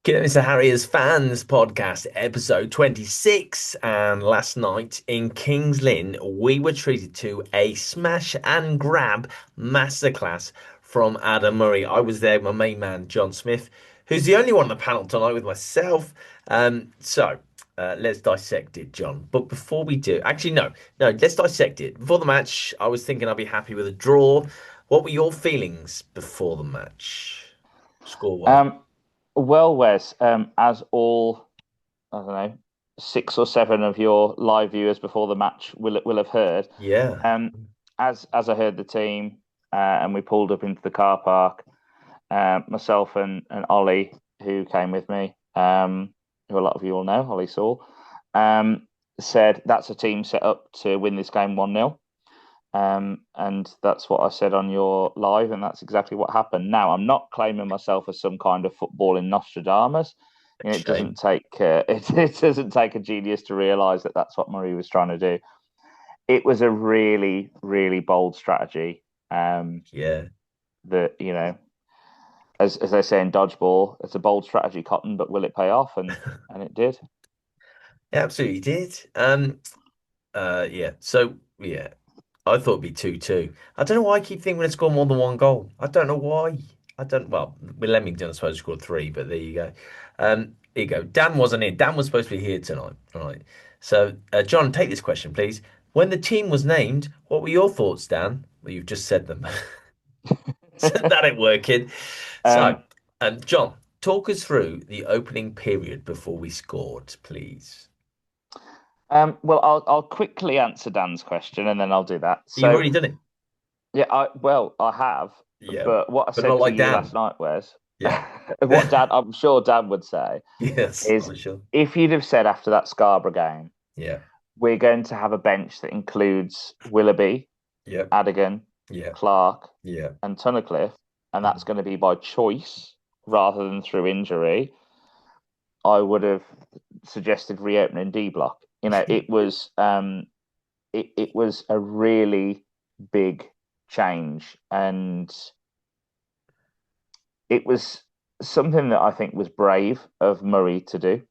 Kidderminster Harriers fans podcast, episode 26. And last night in King's Lynn, we were treated to a smash and grab masterclass from Adam Murray. I was there with my main man, John Smith, who's the only one on the panel tonight with myself. Let's dissect it, John. But before we do, actually, no, let's dissect it. Before the match, I was thinking I'd be happy with a draw. What were your feelings before the match, score wise? Um, well, Wes, as all, I don't know, six or seven of your live viewers before the match will have heard, Yeah. um, as I heard the team, and we pulled up into the car park, myself and Ollie, who came with me, who a lot of you will know, Ollie Saul, said that's a team set up to win this game 1-0. And that's what I said on your live, and that's exactly what happened. Now, I'm not claiming myself as some kind of footballing Nostradamus. It doesn't Shame. take it doesn't take a genius to realise that that's what Murray was trying to do. It was a really, really bold strategy. Yeah, That as they say in dodgeball, it's a bold strategy, Cotton, but will it pay off? And it did. it absolutely did. Yeah. So yeah, I thought it'd be 2-2. I don't know why I keep thinking we're gonna score more than one goal. I don't know why. I don't. Well, with Leamington, I suppose scored three, but there you go. Here you go. Dan wasn't here. Dan was supposed to be here tonight. Right. So, John, take this question, please. When the team was named, what were your thoughts, Dan? Well, you've just said them. So that ain't working. So, um, John, talk us through the opening period before we scored, please. well, I'll quickly answer Dan's question, and then I'll do that. You've So, already done it. yeah, I have, Yeah, but what I but not said to like you last Dan. night was, Yeah. what Dad, I'm sure Dad would say, Yes, is I'm sure. if you'd have said after that Scarborough game, Yeah. we're going to have a bench that includes Willoughby, Yep. Adigan, Yeah. Clark, Yeah. and Tunnicliffe, and that's Mhm. going to be by choice rather than through injury, I would have suggested reopening D block. It was a really big change, and it was something that I think was brave of Murray to do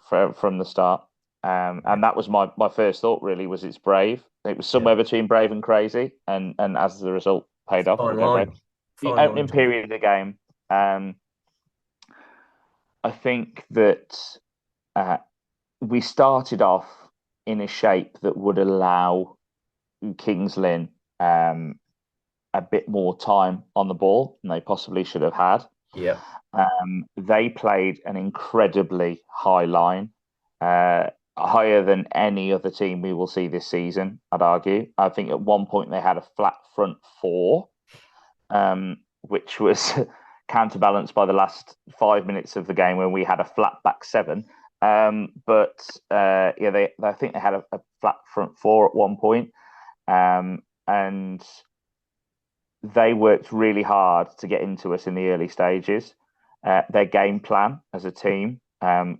from the start. Yeah. And that was my first thought. Really, was it's brave. It was Yeah. somewhere between brave and crazy, and as the result paid off, Fine we'll go brave. line. The Fine line, opening John. period of the game, um, I think that uh, we started off in a shape that would allow Kings Lynn a bit more time on the ball than they possibly should have had. Yeah. They played an incredibly high line, higher than any other team we will see this season, I'd argue. I think at one point they had a flat front four, which was counterbalanced by the last 5 minutes of the game when we had a flat back seven. But yeah, I think they had a flat front four at one point, and they worked really hard to get into us in the early stages. Their game plan as a team,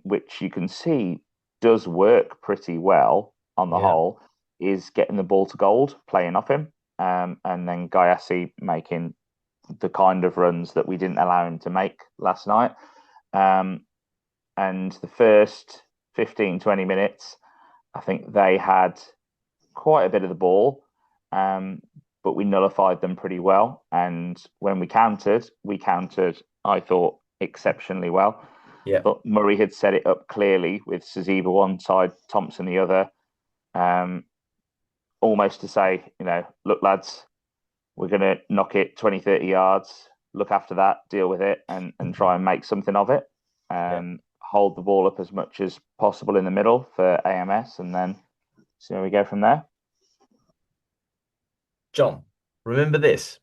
which you can see does work pretty well on the Yeah. whole, is getting the ball to gold, playing off him, and then Gayassi making the kind of runs that we didn't allow him to make last night. Um, and the first 15, 20 minutes, I think they had quite a bit of the ball, but we nullified them pretty well. And when we countered, I thought, exceptionally well. Yeah. But Murray had set it up clearly with Saziba one side, Thompson the other, um, almost to say, look, lads, we're going to knock it 20, 30 yards, look after that, deal with it, and try and make something of it. Yeah. Hold the ball up as much as possible in the middle for AMS, and then see where we go from there. John, remember this.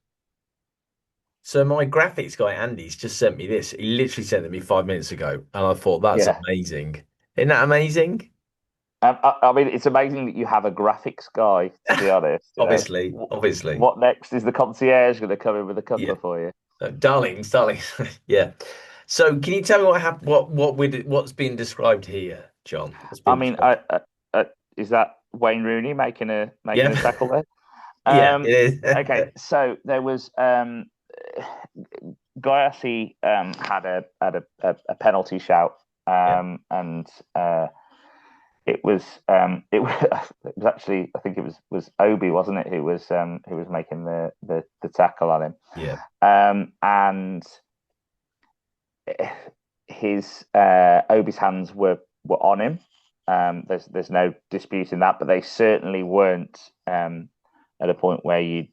So my graphics guy Andy's just sent me this. He literally sent it me 5 minutes ago, and I thought that's Yeah. amazing. Isn't that amazing? I mean, it's amazing that you have a graphics guy, to be honest. Obviously, obviously. What next? Is the concierge going to come in with a Yeah. cuppa for you? Darlings, darlings. Yeah. So can you tell me what happened? What's been described here, John? What's I been mean, described? is that Wayne Rooney making a tackle there? Yeah. Yeah. It is. Okay, so there was Gayassi had a penalty shout, Yeah, and it was actually, I think it was Obi, wasn't it, who was making the tackle on him, yeah, and his Obi's hands were on him. There's no disputing that, but they certainly weren't at a point where you'd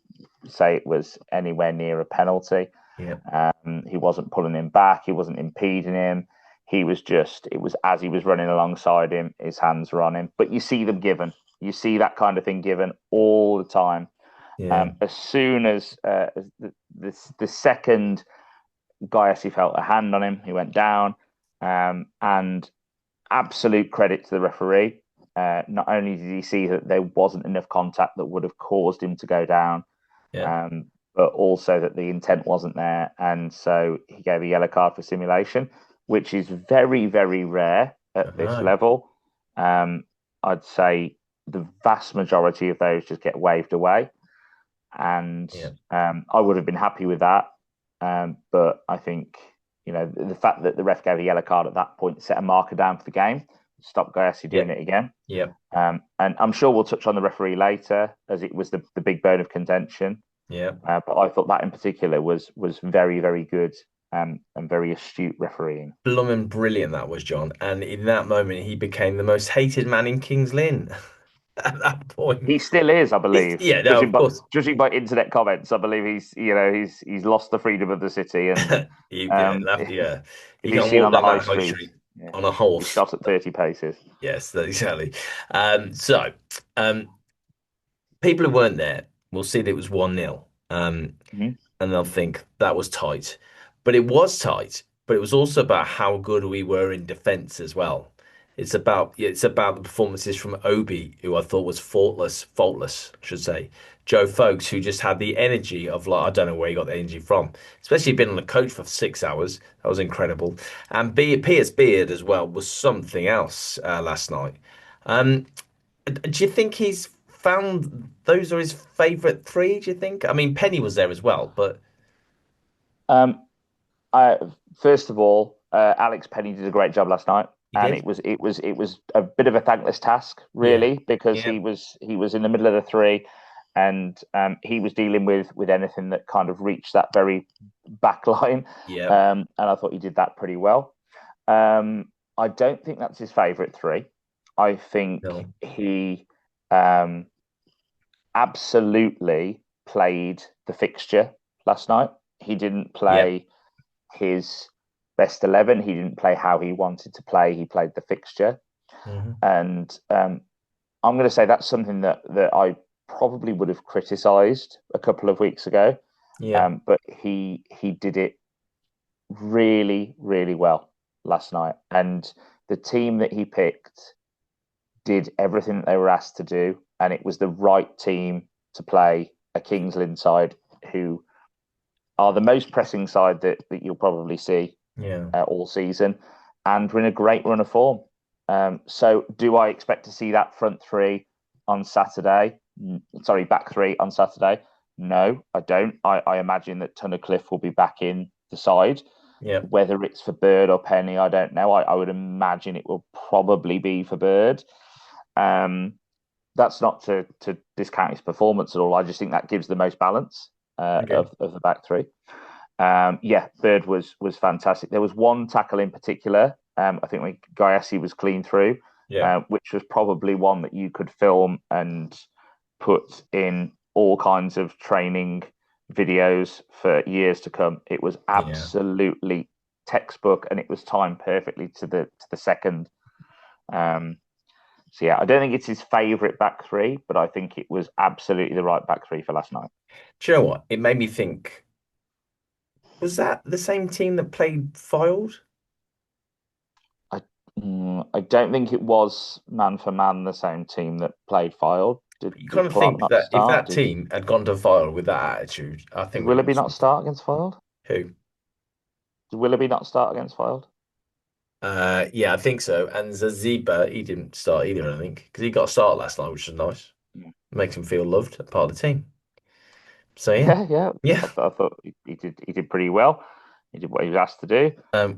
say it was anywhere near a penalty. yeah, He wasn't pulling him back. He wasn't impeding him. It was as he was running alongside him, his hands were on him. But you see them given. You see that kind of thing given all the time. yeah, As soon as the second guy actually felt a hand on him, he went down. And absolute credit to the referee. Not only did he see that there wasn't enough contact that would have caused him to go down, yeah. um, but also that the intent wasn't there. And so he gave a yellow card for simulation, which is very, very rare I at this know. level. Um, I'd say the vast majority of those just get waved away. And Yeah, I would have been happy with that. But I think, the fact that the ref gave a yellow card at that point set a marker down for the game, stop Gayassi yeah, doing it again. yeah, And I'm sure we'll touch on the referee later, as it was the big bone of contention. yeah. But I thought that in particular was very, very good, and very astute refereeing. Blooming brilliant that was, John. And in that moment, he became the most hated man in King's Lynn at that point. He still is, I believe, Yeah, no, of course. judging by internet comments. I believe he's lost the freedom of the city, and Yeah, if, yeah. if You he's can't seen walk on the down high that high street, street yeah, on a he'll be horse. shot at 30 paces. Yes, exactly. So um, people who weren't there will see that it was 1-0. Mhm. And they'll think that was tight. But it was tight, but it was also about how good we were in defense as well. It's about the performances from Obi, who I thought was faultless, I should say. Joe Folks, who just had the energy of like I don't know where he got the energy from, especially being on the coach for 6 hours. That was incredible. And Pierce Beard as well was something else last night. Um, do you think he's found those are his favourite three? Do you think? I mean, Penny was there as well, but Um, I, First of all, Alex Penny did a great job last night, he and did. it was a bit of a thankless task, Yeah, really, because yeah, he was in the middle of the three, and he was dealing with anything that kind of reached that very back line, yeah. and I thought he did that pretty well. I don't think that's his favourite three. I think No. he um, absolutely played the fixture last night. He didn't Yep. play his best 11. He didn't play how he wanted to play. He played the fixture. Hmm. And I'm going to say that's something that I probably would have criticised a couple of weeks ago. Yeah. But he did it really, really well last night. And the team that he picked did everything that they were asked to do. And it was the right team to play a Kings Lynn side who are the most pressing side that you'll probably see Yeah. all season, and we're in a great run of form. So, do I expect to see that front three on Saturday? Sorry, back three on Saturday? No, I don't. I imagine that Tunnicliffe will be back in the side. Yeah. Whether it's for Bird or Penny, I don't know. I would imagine it will probably be for Bird. Um, that's not to discount his performance at all. I just think that gives the most balance Okay. of the back three. Yeah, Bird was fantastic. There was one tackle in particular. I think when Gayassi was clean through, Yeah. which was probably one that you could film and put in all kinds of training videos for years to come. It was Yeah. absolutely textbook, and it was timed perfectly to the second. Um, so yeah, I don't think it's his favourite back three, but I think it was absolutely the right back three for last night. Do you know what? It made me think, was that the same team that played Filed? I I don't think it was man for man the same team that played Fylde. Did You kind did of Clark think not that if start? that Did team had gone to Filed with that attitude, I did think we'd have Willoughby lost not something. start against Fylde? Who? Did Willoughby not start against Fylde? Yeah, I think so. And Zaziba, he didn't start either, I think, because he got a start last night, which was nice. Makes him feel loved, a part of the team. So yeah, Yeah, yeah. yeah, I thought he did pretty well. He did what he was asked to do.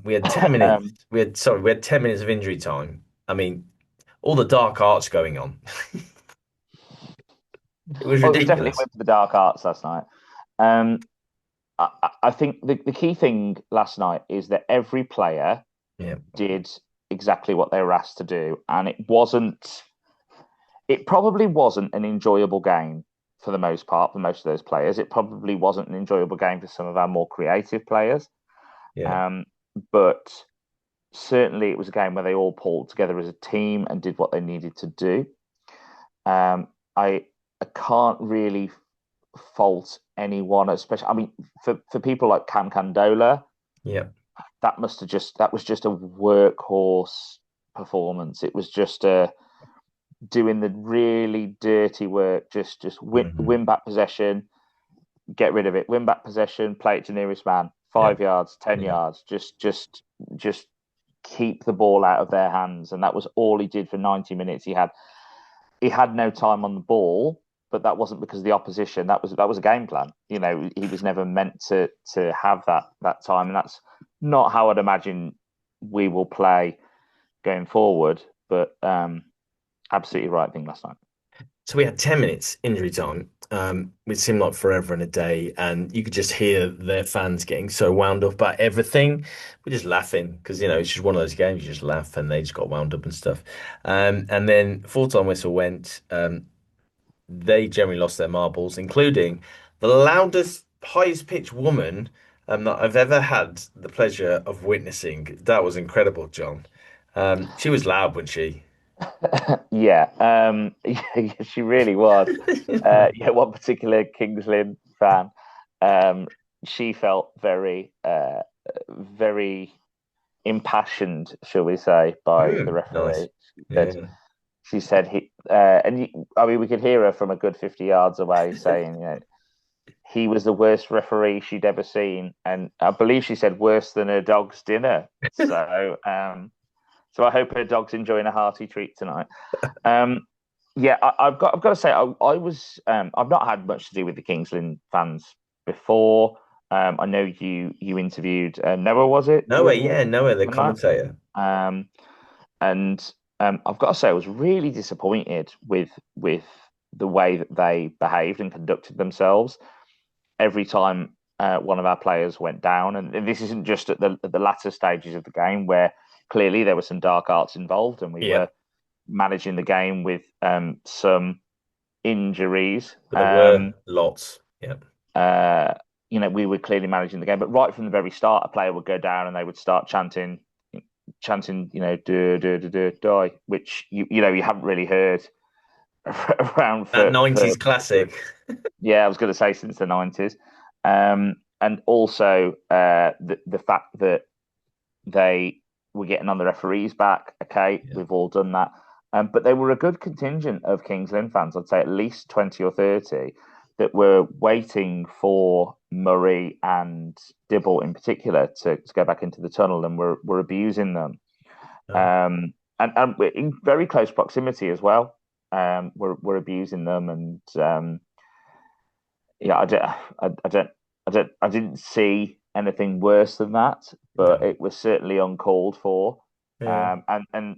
We had 10 minutes. Um, We had 10 minutes of injury time. I mean, all the dark arts going on. It was well, it was definitely a ridiculous. win for the dark arts last night. Um, I think the key thing last night is that every player Yeah, did exactly what they were asked to do, and it probably wasn't an enjoyable game for the most part for most of those players. It probably wasn't an enjoyable game for some of our more creative players. yeah. Um, but certainly it was a game where they all pulled together as a team and did what they needed to do. Um, I can't really fault anyone, especially. I mean, for people like Cam Candola, Yeah. that was just a workhorse performance. It was just doing the really dirty work, just Hmm. win back possession, get rid of it, win back possession, play it to nearest man, Yeah. 5 yards, 10 Yeah. yards, just keep the ball out of their hands, and that was all he did for 90 minutes. He had no time on the ball, but that wasn't because of the opposition. That was a game plan. You know, he was never meant to have that time, and that's not how I'd imagine we will play going forward. But absolutely right thing last night. So we had 10 minutes injury time, which seemed like forever and a day. And you could just hear their fans getting so wound up about everything. We're just laughing because, it's just one of those games. You just laugh and they just got wound up and stuff. And then full-time whistle went. They generally lost their marbles, including the loudest, highest pitched woman that I've ever had the pleasure of witnessing. That was incredible, John. She was loud, wasn't she? Yeah, yeah, she really was. Yeah, one particular Kings Lynn fan, um, she felt very impassioned, shall we say, by the Nice. referee. Yeah. She said I mean, we could hear her from a good 50 yards away saying, he was the worst referee she'd ever seen, and I believe she said worse than her dog's dinner. So I hope her dog's enjoying a hearty treat tonight. Um, yeah, I've got to say, I've not had much to do with the Kingsland fans before. I know you interviewed Noah, was it Noah, yeah, Noah, the during that? commentator. Um, and I've got to say, I was really disappointed with the way that they behaved and conducted themselves every time one of our players went down. And this isn't just at the latter stages of the game where clearly there were some dark arts involved, and we Yeah, were managing the game with some injuries. but there were lots. Yeah. Uh, we were clearly managing the game, but right from the very start, a player would go down and they would start chanting, do do do do die, which you haven't really heard around That for 90s classic. yeah, I was going to say since the 90s. And also the fact that they were getting on the referees back. Okay, Yeah. we've all done that. But they were a good contingent of Kings Lynn fans. I'd say at least 20 or 30 that were waiting for Murray and Dibble in particular to go back into the tunnel, and were abusing them. Oh. And we're in very close proximity as well. We're abusing them, and yeah, I didn't see anything worse than that, but No. it was certainly uncalled for. Yeah. And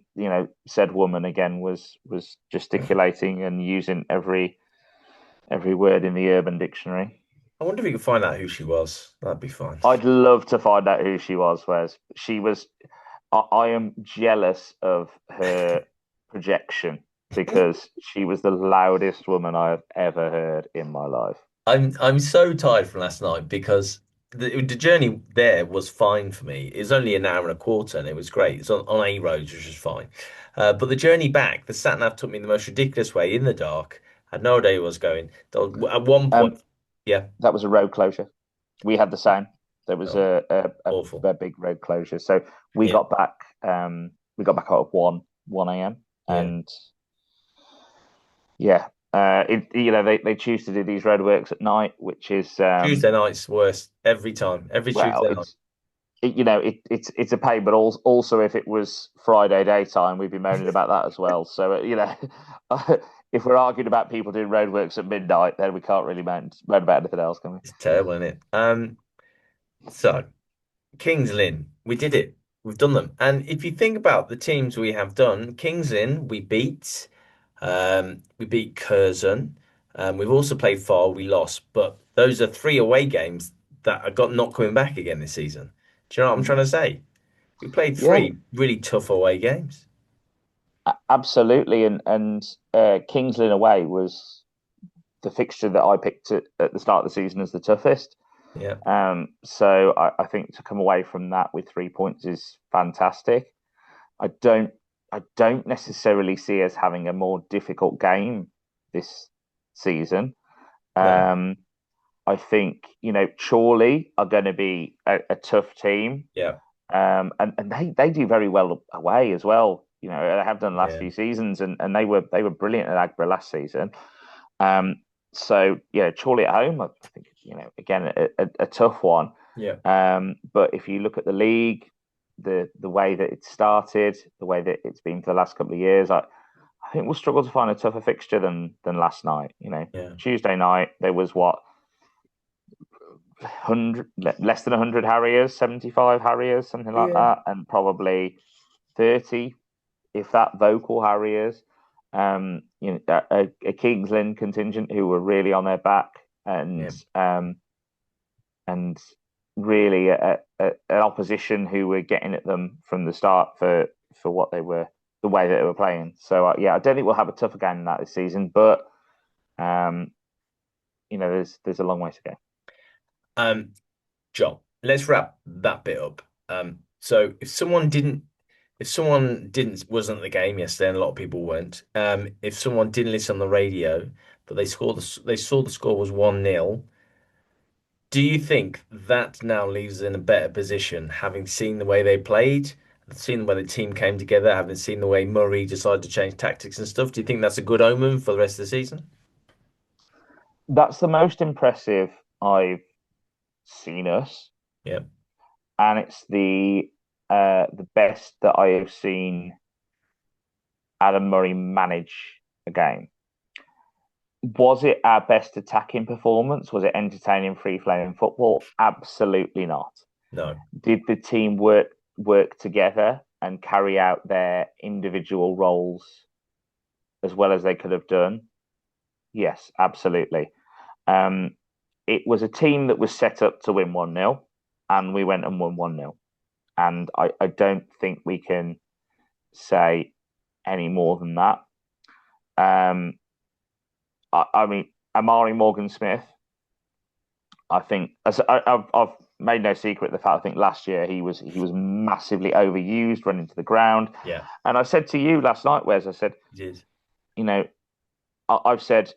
said woman again was gesticulating and using every word in the Urban Dictionary. I wonder if we could find out who she was. That'd be fun. I'd love to find out who she was, Wes. She was. I am jealous of her projection because she was the loudest woman I have ever heard in my life. I'm so tired from last night because the journey there was fine for me. It was only an hour and a quarter and it was great. It's on A roads, which was fine. But the journey back, the sat nav took me the most ridiculous way in the dark. I had no idea where I was going. At one Um, point, yeah, that was a road closure. We had the same. There was oh, awful. a big road closure. So we Yeah, got back we got back out at one a.m. yeah. and yeah, they choose to do these roadworks at night, which is Tuesday night's worst every time. Every well, Tuesday night. it's a pain, but also if it was Friday daytime, we'd be moaning about that as well. So if we're arguing about people doing roadworks at midnight, then we can't really moan about anything else, can we? It's terrible, isn't it? So Kings Lynn, we did it. We've done them. And if you think about the teams we have done, Kings Lynn, we beat. We beat Curzon. We've also played Far, we lost. But those are three away games that are got not coming back again this season. Do you know what I'm trying to say? We played Yeah, three really tough away games. absolutely. And Kings Lynn away was the fixture that I picked at the start of the season as the toughest. Yeah, So I think to come away from that with 3 points is fantastic. I don't I don't necessarily see us having a more difficult game this season. no, Um, I think Chorley are going to be a tough team, yeah, and they do very well away as well. They have done the last yeah, few seasons, and they were brilliant at Agbra last season. Um, so yeah, Chorley at home, I think again a tough one. yeah. But if you look at the league, the way that it started, the way that it's been for the last couple of years, I think we'll struggle to find a tougher fixture than last night. Yeah, Tuesday night there was what 100 less than 100 Harriers, 75 Harriers, something like yeah, that, and probably 30, if that, vocal Harriers. A Kings Lynn contingent who were really on their back, and yeah. and really an opposition who were getting at them from the start for what they were, the way that they were playing. So yeah, I don't think we'll have a tougher game than that this season, but um, there's a long way to go. Um, John, let's wrap that bit up. So if someone didn't wasn't at the game yesterday, and a lot of people weren't, if someone didn't listen on the radio, but they saw the score was 1-0, do you think that now leaves us in a better position, having seen the way they played, seen the way the team came together, having seen the way Murray decided to change tactics and stuff? Do you think that's a good omen for the rest of the season? That's the most impressive I've seen us, Yeah, and it's the best that I have seen Adam Murray manage a game. Was it our best attacking performance? Was it entertaining, free flowing football? Absolutely not. no, Did the team work together and carry out their individual roles as well as they could have done? Yes, absolutely. Um, it was a team that was set up to win 1-0, and we went and won 1-0. And I don't think we can say any more than that. Um, I mean, Amari Morgan Smith, I think, I've made no secret of the fact I think last year he was massively overused, running to the ground. yeah, And I said to you last night, Wes, I said, it is. you know, I've said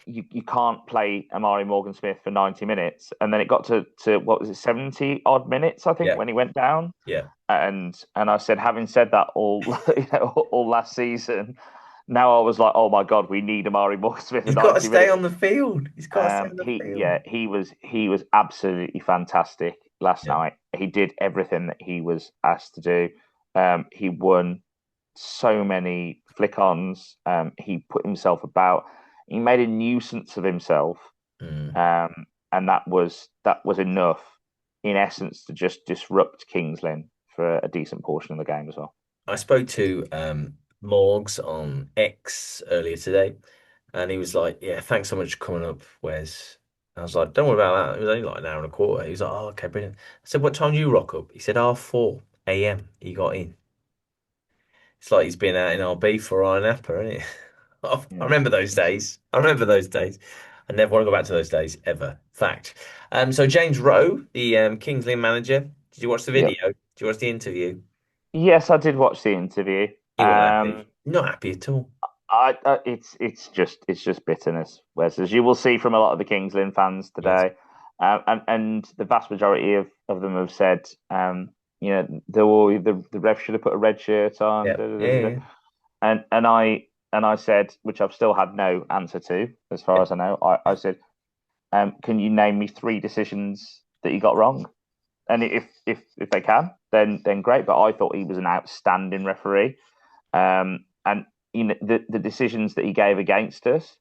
you can't play Amari Morgan Smith for 90 minutes. And then it got to what was it, 70 odd minutes, I think, Yeah, when he went down. yeah. And I said, having said that all all last season, now I was like, oh my God, we need Amari Morgan Smith for He's got to 90 stay minutes. on the field. He's got to stay on the field. He was absolutely fantastic last Yeah. night. He did everything that he was asked to do. He won so many flick-ons. He put himself about. He made a nuisance of himself, Mm. and that was enough, in essence, to just disrupt Kings Lynn for a decent portion of the game as well. I spoke to Morgs on X earlier today, and he was like, "Yeah, thanks so much for coming up, Wes." I was like, "Don't worry about that. It was only like an hour and a quarter." He was like, "Oh, okay, brilliant." I said, "What time do you rock up?" He said, "4 a.m." He got in. It's like he's been out in RB for Ryan Apper, isn't it? I Yeah, remember those days. I remember those days. I never want to go back to those days ever. Fact. So James Rowe, the Kings Lynn manager, did you watch the yeah. video? Did you watch the interview? Yes, I did watch the interview. He wasn't happy. Not happy at all. It's just bitterness, Wes, as you will see from a lot of the Kings Lynn fans Yes. today, and the vast majority of them have said, the ref should have put a red shirt on, Yeah. da, da, da, da. Yeah. And I said, which I've still had no answer to, as far Yeah. as I know, I said, can you name me three decisions that you got wrong? And if they can, then great. But I thought he was an outstanding referee. And the decisions that he gave against us,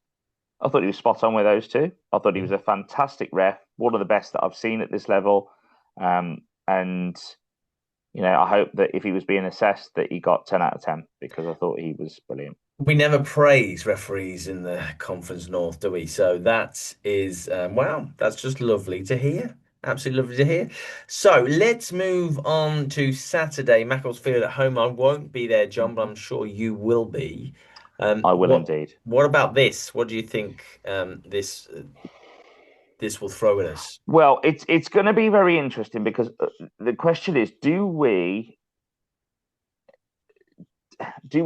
I thought he was spot on with those two. I thought he Yeah. was a fantastic ref, one of the best that I've seen at this level. And I hope that if he was being assessed, that he got 10 out of 10 because I thought he was brilliant. We never praise referees in the Conference North, do we? So that is, wow, that's just lovely to hear. Absolutely lovely to hear. So let's move on to Saturday. Macclesfield at home. I won't be there, John, but Mhm. I'm sure you will be. I will What indeed. what about this? What do you think this will throw at us? Well, it's going to be very interesting because the question is, do we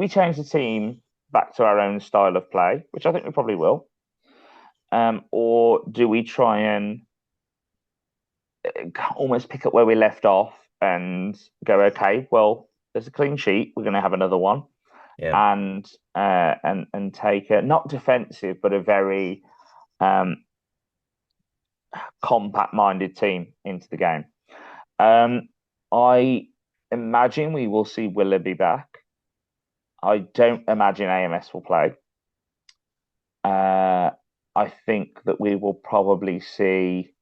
change the team back to our own style of play, which I think we probably will, or do we try and almost pick up where we left off and go, okay, well, there's a clean sheet, we're going to have another one, Yeah, and take a not defensive but a very um, compact-minded team into the game. I imagine we will see Willoughby back. I don't imagine AMS will play. Uh, I think that we will probably see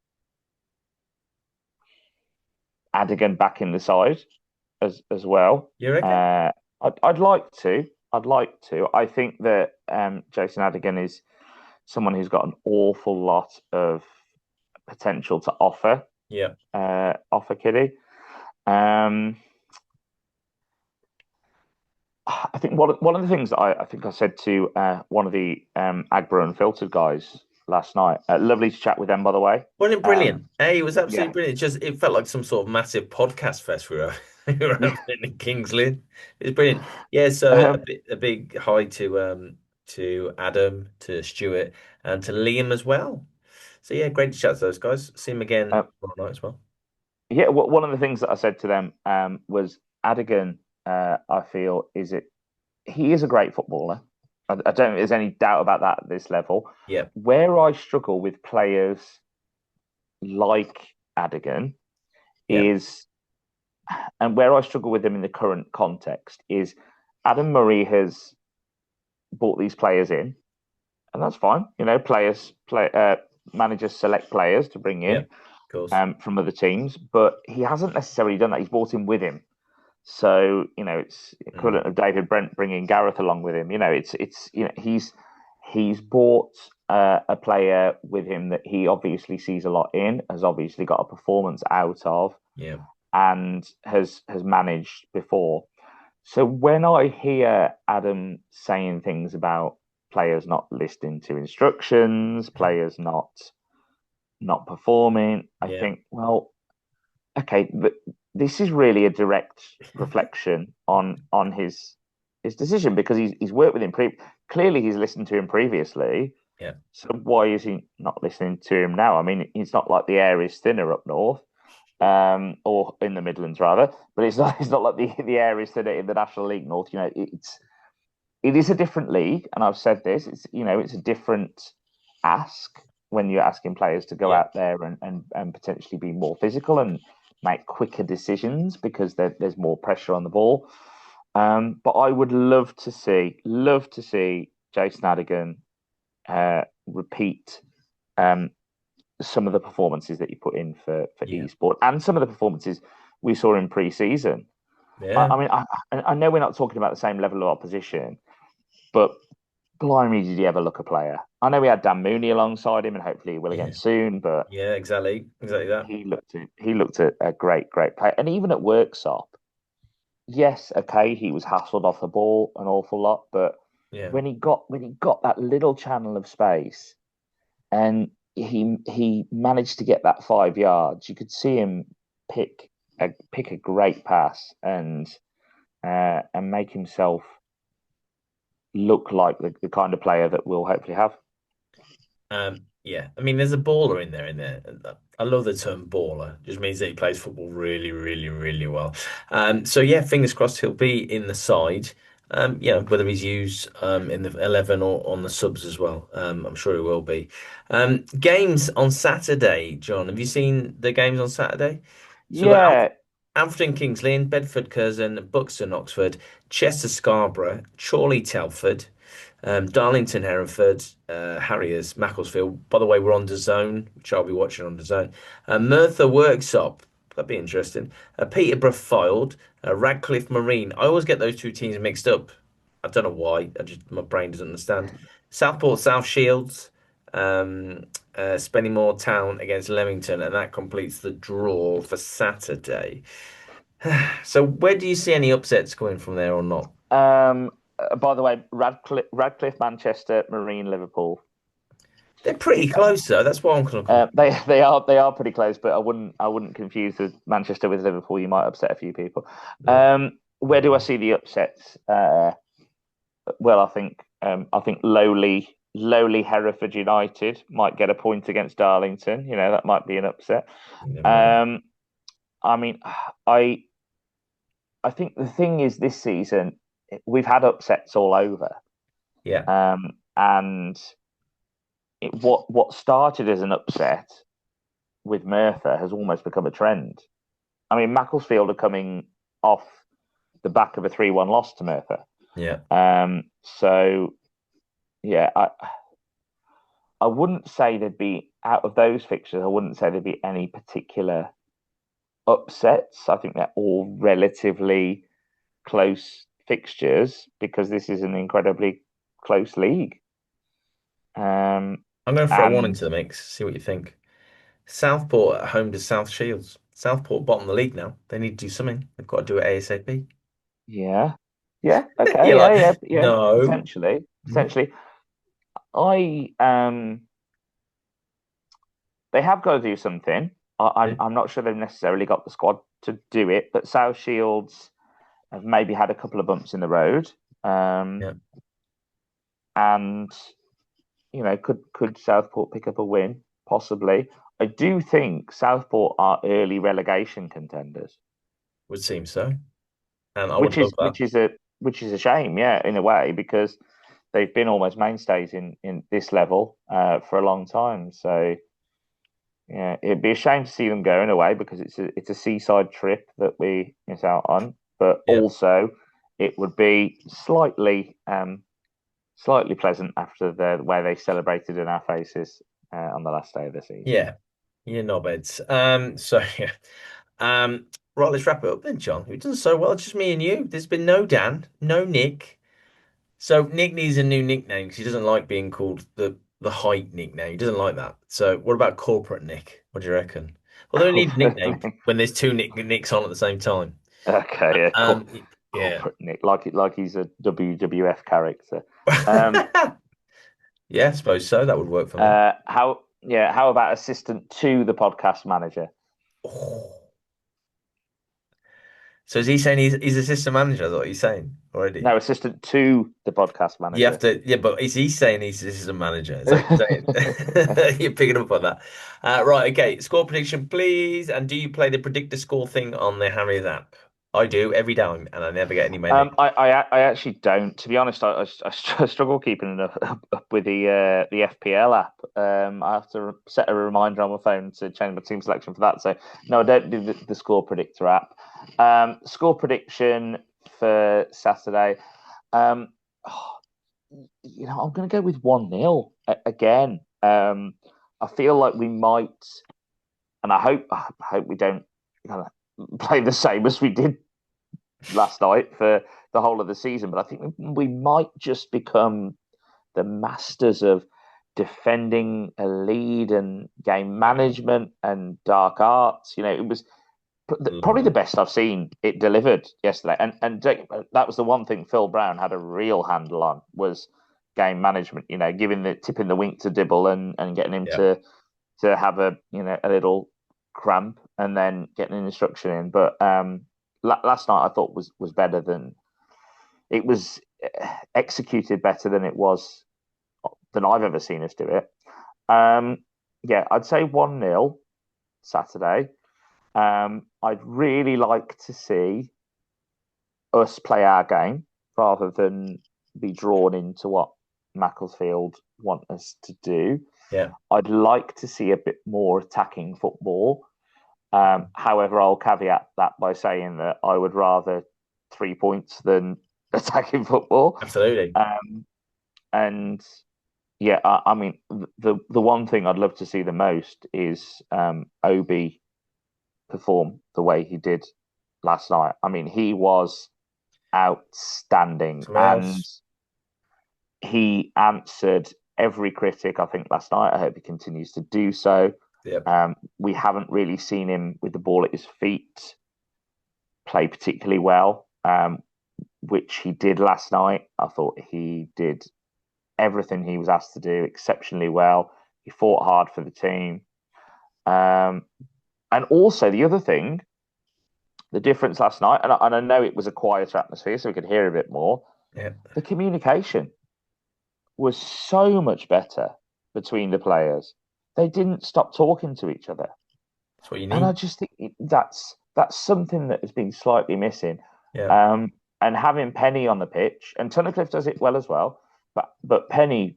Adigan back in the side as well. you reckon? Uh, I'd like to. I'd like to. I think that Jason Adigan is someone who's got an awful lot of potential to offer. Yeah. Offer Kitty. Um, I think one of the things that I think I said to one of the Agbro Unfiltered guys last night. Lovely to chat with them, by the way. Wasn't it Um, brilliant? Hey, it was absolutely yeah, brilliant. It felt like some sort of massive podcast fest we were yeah. having in Kings Lynn. It was brilliant. Yeah, so Um, a big hi to Adam, to Stuart, and to Liam as well. So yeah, great to chat to those guys. See them again uh, tomorrow night as well. yeah, one of the things that I said to them was Adigan. I feel he is a great footballer. I don't think there's any doubt about that at this level. Yeah, Where I struggle with players like Adigan yeah, is, and where I struggle with them in the current context is, Adam Murray has brought these players in, and that's fine. Managers select players to bring yeah, in of course. from other teams, but he hasn't necessarily done that. He's brought him with him. So it's Mm, equivalent of David Brent bringing Gareth along with him. He's bought a player with him that he obviously sees a lot in, has obviously got a performance out of, yeah, and has managed before. So when I hear Adam saying things about players not listening to instructions, players not performing, I yeah, think, well, okay, but this is really a direct reflection on his decision because he's worked with him clearly he's listened to him previously. yeah, So why is he not listening to him now? I mean, it's not like the air is thinner up north, or in the Midlands rather, but it's not like the air is thinner in the National League North. It is a different league, and I've said this. It's a different ask when you're asking players to go yeah. out there and potentially be more physical and make quicker decisions because there's more pressure on the ball. But I would love to see Jason Adigan repeat some of the performances that you put in for Yeah. esport and some of the performances we saw in pre-season. I, Yeah. I mean, I know we're not talking about the same level of opposition, but blimey, did he ever look a player? I know we had Dan Mooney alongside him, and hopefully he will again Yeah. soon. But Yeah, exactly. Exactly that. he looked at a great player, and even at Worksop, yes, okay, he was hassled off the ball an awful lot, but Yeah. when he got that little channel of space, and he managed to get that 5 yards, you could see him pick a great pass and make himself look like the kind of player that we'll hopefully have. Yeah. I mean, there's a baller in there, in there. I love the term baller. Just means that he plays football really, really, really well. So yeah, fingers crossed he'll be in the side. Whether he's used in the 11 or on the subs as well. I'm sure he will be. Games on Saturday, John. Have you seen the games on Saturday? So we've got Yeah, Alfred Kings Lynn, Bedford Curzon, Buxton Oxford, Chester Scarborough, Chorley Telford. Darlington, Hereford, Harriers, Macclesfield. By the way, we're on the zone, which I'll be watching on the zone. Merthyr Worksop. That'd be interesting. Peterborough Fylde, Radcliffe Marine. I always get those two teams mixed up. I don't know why. I just my brain doesn't understand. Southport South Shields, Spennymoor Town against Leamington, and that completes the draw for Saturday. So where do you see any upsets coming from there or not? By the way, Radcliffe, Manchester, Marine, Liverpool. They're pretty close though. That's why I'm kind of They are pretty close, but I wouldn't confuse the Manchester with Liverpool. You might upset a few people. yeah. Where do I see the upsets? Well, I think lowly Hereford United might get a point against Darlington. That might be an upset. You never know. Um, I mean, I I think the thing is this season we've had upsets all over, Yeah. and what started as an upset with Merthyr has almost become a trend. I mean, Macclesfield are coming off the back of a 3-1 loss to Merthyr. Yeah. So yeah, I wouldn't say there'd be out of those fixtures. I wouldn't say there'd be any particular upsets. I think they're all relatively close fixtures because this is an incredibly close league. I'm going to throw one And into the mix, see what you think. Southport at home to South Shields. Southport bottom of the league now. They need to do something. They've got to do it ASAP. yeah, yeah, okay, You're yeah, like, yeah, yeah, no. potentially, Mm, potentially. I They have got to do something. yeah. I'm not sure they've necessarily got the squad to do it, but South Shields have maybe had a couple of bumps in the road. Yeah. And could Southport pick up a win? Possibly. I do think Southport are early relegation contenders, Would seem so. And I would which love is that. which is a shame, yeah, in a way, because they've been almost mainstays in this level for a long time. So yeah, it'd be a shame to see them going away because it's a seaside trip that we miss out on. But Yeah. also, it would be slightly pleasant after the way they celebrated in our faces on the last day of the season. Yeah. You're knobheads. So yeah. Right, let's wrap it up then, John. We've done so well, just me and you. There's been no Dan, no Nick. So Nick needs a new nickname because he doesn't like being called the height nickname. He doesn't like that. So what about corporate Nick? What do you reckon? Although he needs a nickname when there's two Nicks on at the same time. Okay, yeah, Yeah. corporate Nick, like he's a WWF character. Um, Yeah, I suppose so. That would work for me. how about assistant to the podcast manager? Oh. So is he saying he's assistant manager? That's what he's saying No, already. assistant to the podcast You have manager. to, yeah, but is he saying he's assistant manager? Is that you're saying? You're picking up on that. Right, okay. Score prediction, please. And do you play the predictor score thing on the Harriers app? I do every time, and I never get anywhere near. I actually don't. To be honest, I struggle keeping up with the FPL app. I have to set a reminder on my phone to change my team selection for that. So no, I don't do the score predictor app. Score prediction for Saturday. Um, I'm going to go with 1-0 again. I feel like we might, and I hope we don't play the same as we did last night for the whole of the season. But I think we might just become the masters of defending a lead and game Wow. management and dark arts. It was Love probably the that. best I've seen it delivered yesterday. And that was the one thing Phil Brown had a real handle on was game management. Giving the tipping the wink to Dibble and getting him Yeah. to have a little cramp and then getting an instruction in. But last night I thought was better than it was executed better than it was than I've ever seen us do it. Um, yeah, I'd say 1-0 Saturday. I'd really like to see us play our game rather than be drawn into what Macclesfield want us to do. Yeah. I'd like to see a bit more attacking football. However, I'll caveat that by saying that I would rather 3 points than attacking football. Absolutely. And yeah, I mean, the one thing I'd love to see the most is Obi perform the way he did last night. I mean, he was outstanding, Something and else. he answered every critic, I think, last night. I hope he continues to do so. Yep. We haven't really seen him with the ball at his feet play particularly well, which he did last night. I thought he did everything he was asked to do exceptionally well. He fought hard for the team. Um, and also, the other thing, the difference last night, and I know it was a quieter atmosphere, so we could hear a bit more, Yep. the communication was so much better between the players. They didn't stop talking to each other. That's what you And I need. just think that's something that has been slightly missing. Yeah. Um, and having Penny on the pitch, and Tunnicliffe does it well as well, but Penny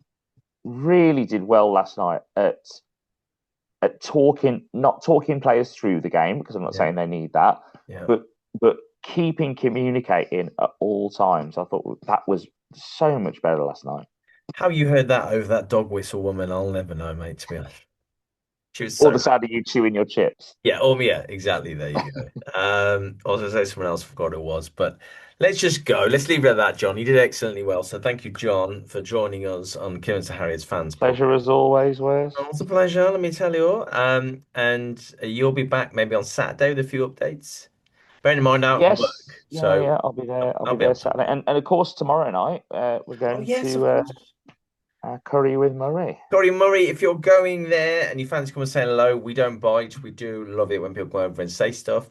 really did well last night at talking, not talking players through the game, because I'm not Yeah. saying they need that, Yeah. but keeping communicating at all times. I thought that was so much better last night. How you heard that over that dog whistle woman, I'll never know, mate, to be honest. She was Or so the sound of you chewing your chips. yeah, yeah, exactly. There you go. I was gonna say someone else, forgot who it was, but let's just go. Let's leave it at that, John. You did excellently well. So thank you, John, for joining us on Kidderminster Harriers Fans Pod. Pleasure as always, Wes. Oh, it's a pleasure, let me tell you. And you'll be back maybe on Saturday with a few updates. Bearing in mind out at Yes, work, yeah, so yeah. I'll be there. I'll I'll be be there able to. Saturday, and of course tomorrow night we're Oh going yes, of to course. Curry with Murray. Corey Murray, if you're going there and you fancy come and say hello, we don't bite. We do love it when people go over and say stuff.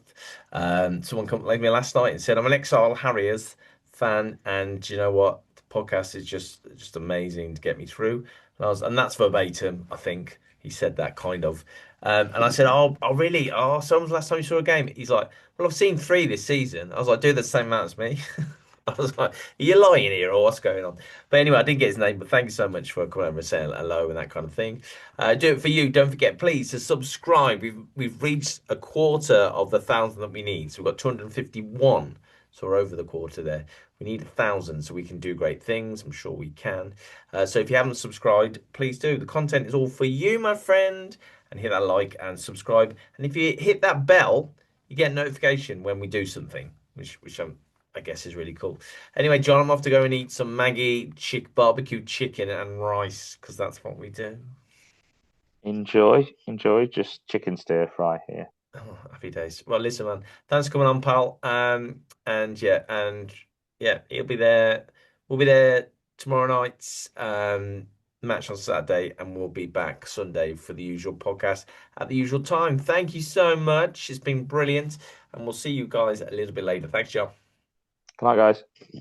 Someone come like me last night and said, I'm an Exile Harriers fan, and you know what? The podcast is just amazing to get me through. And that's verbatim, I think. He said that kind of. And I said, oh, really? Oh, so when was the last time you saw a game? He's like, well, I've seen three this season. I was like, dude, that's the same amount as me. I was like, are you lying here or what's going on? But anyway, I didn't get his name, but thank you so much for coming over and saying hello and that kind of thing. Do it for you. Don't forget, please, to subscribe. We've reached a quarter of the thousand that we need. So we've got 251. So we're over the quarter there. We need 1,000 so we can do great things. I'm sure we can. So if you haven't subscribed, please do. The content is all for you, my friend. And hit that like and subscribe. And if you hit that bell, you get a notification when we do something, I guess is really cool. Anyway, John, I'm off to go and eat some Maggie barbecue chicken and rice because that's what we do. Enjoy, enjoy. Just chicken stir fry here. Oh, happy days. Well, listen, man. Thanks for coming on, pal. And yeah, he'll be there. We'll be there tomorrow night's match on Saturday, and we'll be back Sunday for the usual podcast at the usual time. Thank you so much. It's been brilliant, and we'll see you guys a little bit later. Thanks, John. Good night, guys.